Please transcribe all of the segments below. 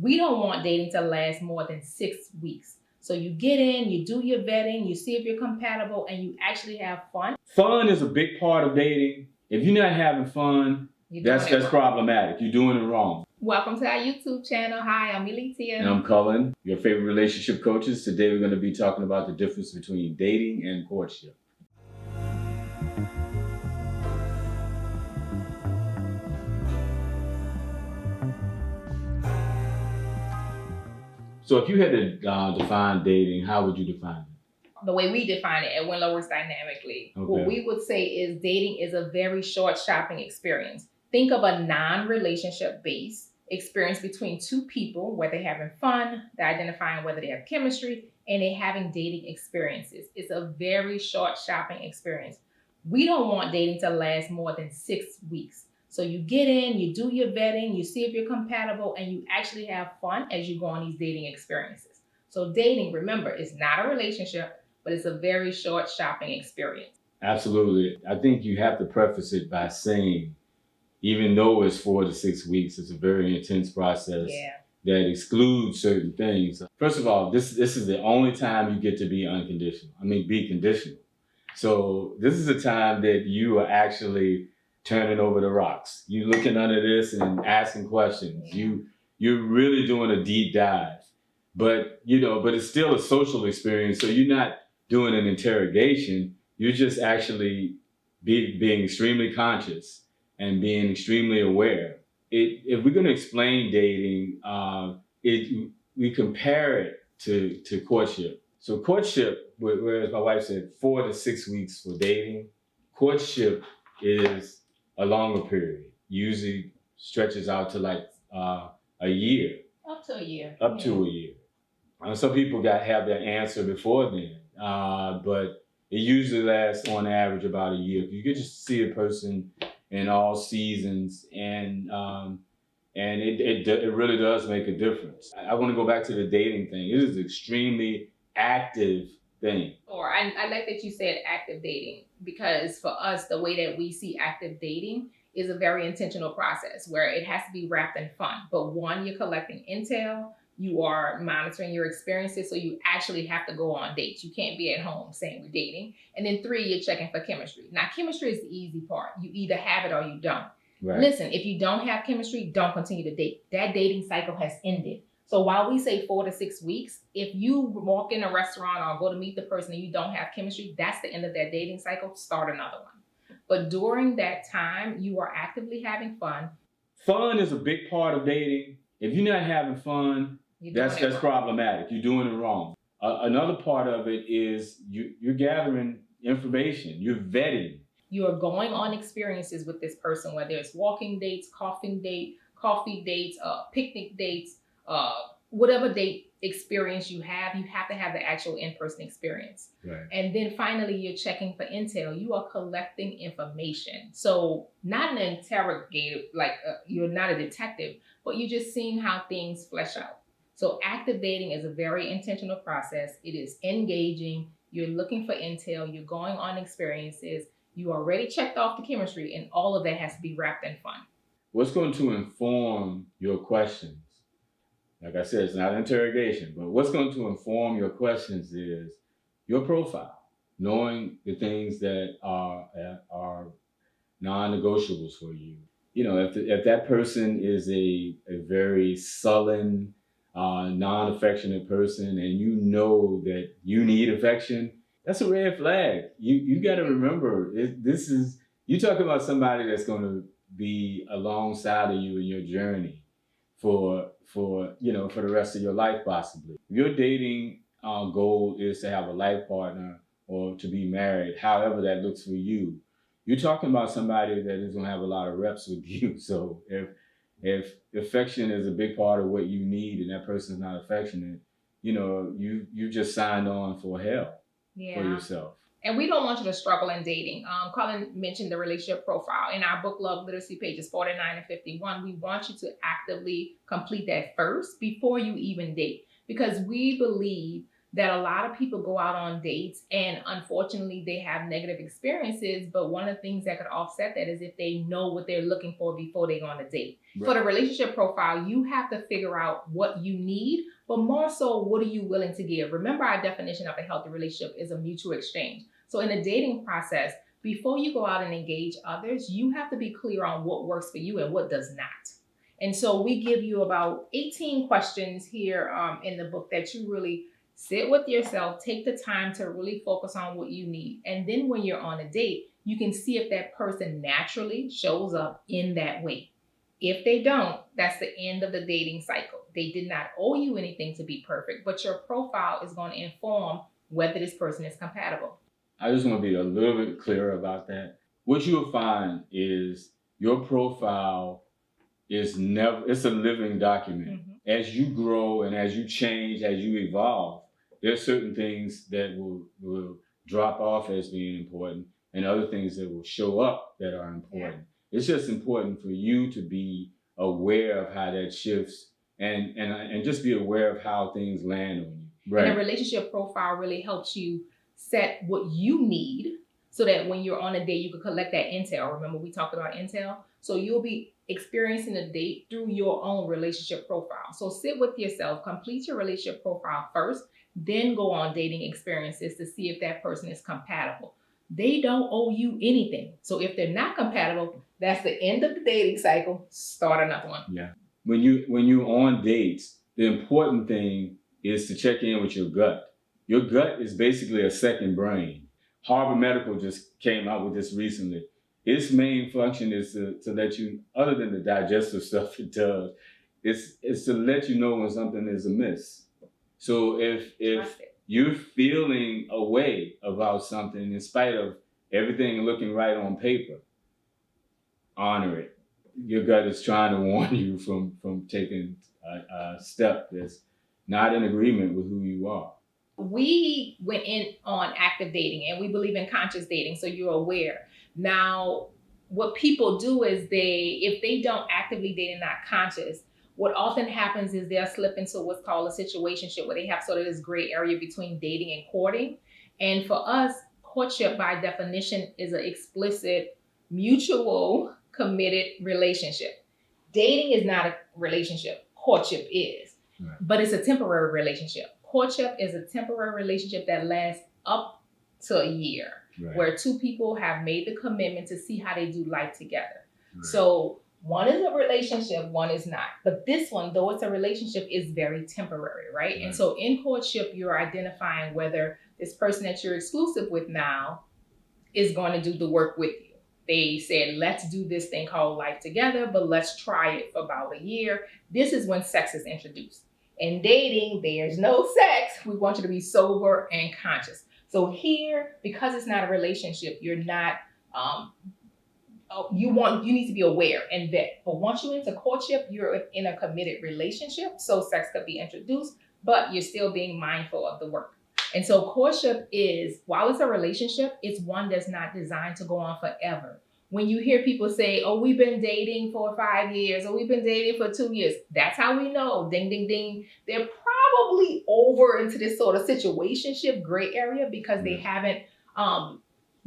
We don't want dating to last more than 6 weeks. So you get in, you do your vetting, you see if you're compatible, and you actually have fun. Fun is a big part of dating. If you're not having fun, that's problematic. You're doing it wrong. Welcome to our YouTube channel. Hi, I'm Elitia. And I'm Cullen, your favorite relationship coaches. Today we're going to be talking about the difference between dating and courtship. So if you had to define dating, how would you define it? The way we define it at WhenLoveWorks Dynamically, what we would say is dating is a very short shopping experience. Think of a non-relationship based experience between two people where they're having fun, they're identifying whether they have chemistry, and they're having dating experiences. It's a very short shopping experience. We don't want dating to last more than 6 weeks. So you get in, you do your vetting, you see if you're compatible, and you actually have fun as you go on these dating experiences. So dating, remember, is not a relationship, but it's a very short shopping experience. Absolutely. I think you have to preface it by saying, even though it's 4 to 6 weeks, it's a very intense process that excludes certain things. First of all, this is the only time you get to be unconditional. Be conditional. So this is a time that you are actually turning over the rocks. You're looking under this and asking questions. You're really doing a deep dive. But it's still a social experience. So you're not doing an interrogation. You're just actually being extremely conscious and being extremely aware. If we're going to explain dating, we compare it to courtship. So courtship, whereas my wife said 4 to 6 weeks for dating, courtship is a longer period. Usually stretches out to like a year. Up to a year. Up to a year. Some people have their answer before then, but it usually lasts on average about a year. You get to see a person in all seasons, and it really does make a difference. I want to go back to the dating thing. It is an extremely active thing. Or I like that you said active dating, because for us, the way that we see active dating is a very intentional process where it has to be wrapped in fun. But one, you're collecting intel, you are monitoring your experiences, so you actually have to go on dates. You can't be at home saying we're dating. And then 3, you're checking for chemistry. Now, chemistry is the easy part. You either have it or you don't. Right. Listen, if you don't have chemistry, don't continue to date. That dating cycle has ended. So while we say 4 to 6 weeks, if you walk in a restaurant or go to meet the person and you don't have chemistry, that's the end of that dating cycle. Start another one. But during that time, you are actively having fun. Fun is a big part of dating. If you're not having fun, that's problematic. You're doing it wrong. Another part of it is you're gathering information. You're vetting. You are going on experiences with this person, whether it's walking dates, coffee dates, picnic dates, whatever date experience you have to have the actual in-person experience. Right. And then finally, you're checking for intel. You are collecting information. So not an interrogator, you're not a detective, but you're just seeing how things flesh out. So active dating is a very intentional process. It is engaging. You're looking for intel. You're going on experiences. You already checked off the chemistry, and all of that has to be wrapped in fun. What's going to inform your questions? Like I said, it's not an interrogation, but what's going to inform your questions is your profile, knowing the things that are non-negotiables for you. If that person is a very sullen, non-affectionate person, and you know that you need affection, that's a red flag. You got to remember, you talk about somebody that's going to be alongside of you in your journey for the rest of your life, possibly. Your dating goal is to have a life partner or to be married, however that looks for you. You're talking about somebody that is going to have a lot of reps with you. So if affection is a big part of what you need and that person's not affectionate, you just signed on for hell for yourself. And we don't want you to struggle in dating. Cullen mentioned the relationship profile. In our book, Love Literacy, pages 49 and 51, we want you to actively complete that first before you even date. Because we believe that a lot of people go out on dates and unfortunately they have negative experiences. But one of the things that could offset that is if they know what they're looking for before they go on a date. Right. For the relationship profile, you have to figure out what you need, but more so, what are you willing to give? Remember, our definition of a healthy relationship is a mutual exchange. So in the dating process, before you go out and engage others, you have to be clear on what works for you and what does not. And so we give you about 18 questions here in the book that you really sit with yourself, take the time to really focus on what you need. And then when you're on a date, you can see if that person naturally shows up in that way. If they don't, that's the end of the dating cycle. They did not owe you anything to be perfect, but your profile is going to inform whether this person is compatible. I just want to be a little bit clearer about that. What you'll find is your profile is it's a living document. Mm-hmm. As you grow and as you change, as you evolve, there are certain things that will drop off as being important and other things that will show up that are important. Yeah. It's just important for you to be aware of how that shifts and just be aware of how things land on you. Right. And a relationship profile really helps you set what you need so that when you're on a date, you can collect that intel. Remember, we talked about intel? So you'll be experiencing a date through your own relationship profile. So sit with yourself, complete your relationship profile first, then go on dating experiences to see if that person is compatible. They don't owe you anything. So if they're not compatible, that's the end of the dating cycle. Start another one. Yeah. When you're on dates, the important thing is to check in with your gut. Your gut is basically a second brain. Harvard Medical just came out with this recently. Its main function is to let you, other than the digestive stuff it does, it's to let you know when something is amiss. So if you're feeling a way about something in spite of everything looking right on paper, honor it. Your gut is trying to warn you from taking a step that's not in agreement with who you are. We went in on active dating and we believe in conscious dating, so you're aware. Now, what people do is if they don't actively date and not conscious, what often happens is they'll slip into what's called a situationship where they have sort of this gray area between dating and courting. And for us, courtship by definition is an explicit, mutual, committed relationship. Dating is not a relationship. Courtship is. Right. But it's a temporary relationship. Courtship is a temporary relationship that lasts up to a year, right, where two people have made the commitment to see how they do life together. Right. So one is a relationship, one is not. But this one, though it's a relationship, is very temporary, right? And so in courtship, you're identifying whether this person that you're exclusive with now is going to do the work with you. They said, let's do this thing called life together, but let's try it for about a year. This is when sex is introduced. In dating, there's no sex. We want you to be sober and conscious. So here, because it's not a relationship, you're not, you need to be aware and vet. But once you're into courtship, you're in a committed relationship. So sex could be introduced, but you're still being mindful of the work. And so courtship is, while it's a relationship, it's one that's not designed to go on forever. When you hear people say, oh, we've been dating for 5 years, or we've been dating for 2 years, that's how we know, ding, ding, ding, they're probably over into this sort of situationship gray area because they haven't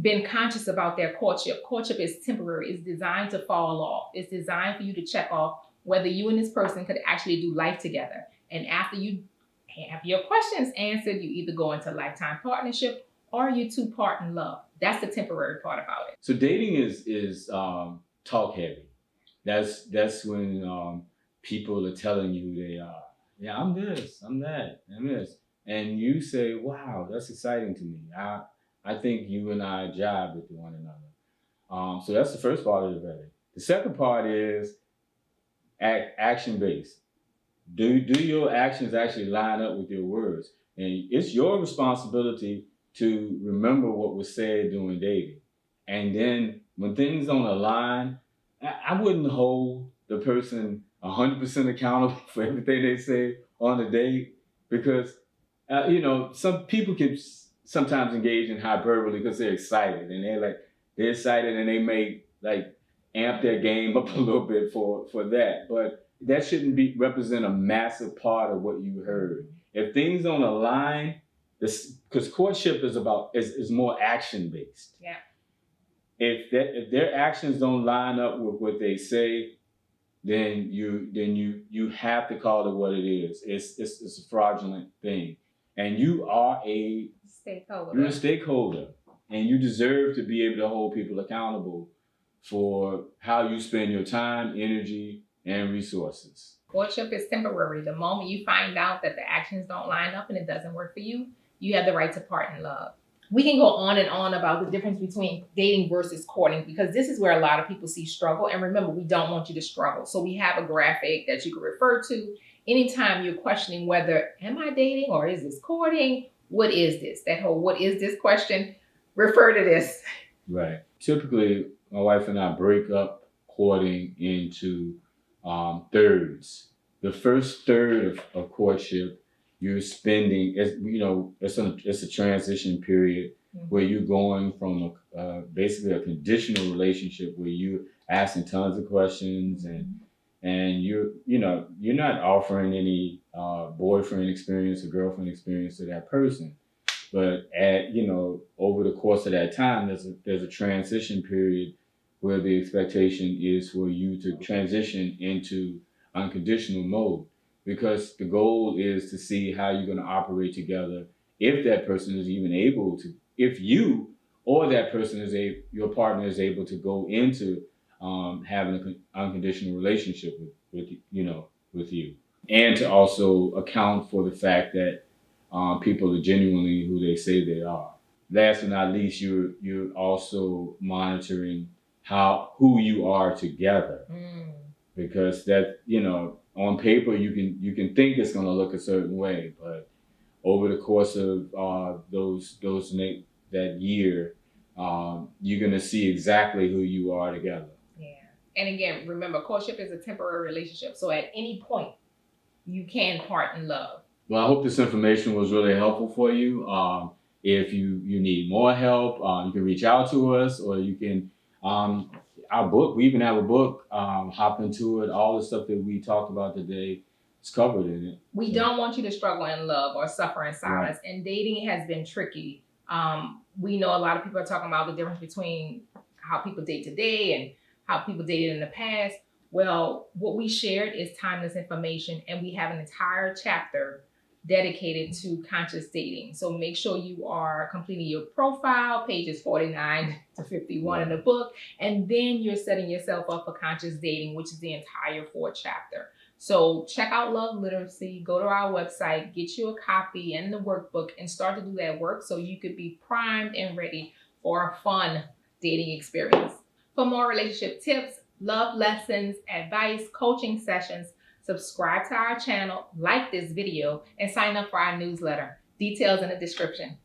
been conscious about their courtship. Courtship is temporary. It's designed to fall off. It's designed for you to check off whether you and this person could actually do life together. And after you have your questions answered, you either go into lifetime partnership or you two part in love. That's the temporary part about it. So dating is talk heavy. That's when people are telling you who they are. Yeah, I'm this, I'm that, I'm this. And you say, wow, that's exciting to me. I think you and I jive with one another. So that's the first part of the vetting. The second part is action-based. Do your actions actually line up with your words? And it's your responsibility to remember what was said during dating. And then when things don't align, I wouldn't hold the person 100% accountable for everything they say on the date because, some people can sometimes engage in hyperbole because they're excited and they're excited and they may amp their game up a little bit for that. But that shouldn't represent a massive part of what you heard. If things don't align, this, because courtship is more action based. Yeah. If their actions don't line up with what they say, then you have to call it what it is. It's a fraudulent thing, and you're a stakeholder, and you deserve to be able to hold people accountable for how you spend your time, energy, and resources. Courtship is temporary. The moment you find out that the actions don't line up and it doesn't work for you, you have the right to part in love. We can go on and on about the difference between dating versus courting, because this is where a lot of people see struggle. And remember, we don't want you to struggle. So we have a graphic that you can refer to anytime you're questioning whether, am I dating or is this courting? What is this? That whole what is this question, refer to this. Right. Typically, my wife and I break up courting into thirds. The first third of courtship, you're spending, it's a transition period where you're going from basically a conditional relationship where you're asking tons of questions and you're not offering any boyfriend experience or girlfriend experience to that person. But over the course of that time, there's a transition period where the expectation is for you to transition into unconditional mode, because the goal is to see how you're going to operate together. If that person is even able to, if you or that person your partner is able to go into having an unconditional relationship with you, and to also account for the fact that people are genuinely who they say they are. Last but not least, you're also monitoring who you are together, because that on paper you can think it's going to look a certain way, but over the course of that year, you're going to see exactly who you are together. Yeah, and again, remember, courtship is a temporary relationship, so at any point you can part in love. Well, I hope this information was really helpful for you. If you need more help, you can reach out to us, or you can, our book, we even have a book, hop into it. All the stuff that we talked about today is covered in it. We don't want you to struggle in love or suffer in silence. Right. And dating has been tricky. We know a lot of people are talking about the difference between how people date today and how people dated in the past. Well, what we shared is timeless information, and we have an entire chapter dedicated to conscious dating. So make sure you are completing your profile, pages 49 to 51 in the book, and then you're setting yourself up for conscious dating, which is the entire 4th chapter. So check out Love Literacy, go to our website, get you a copy and the workbook, and start to do that work so you could be primed and ready for a fun dating experience. For more relationship tips, love lessons, advice, coaching sessions, subscribe to our channel, like this video, and sign up for our newsletter. Details in the description.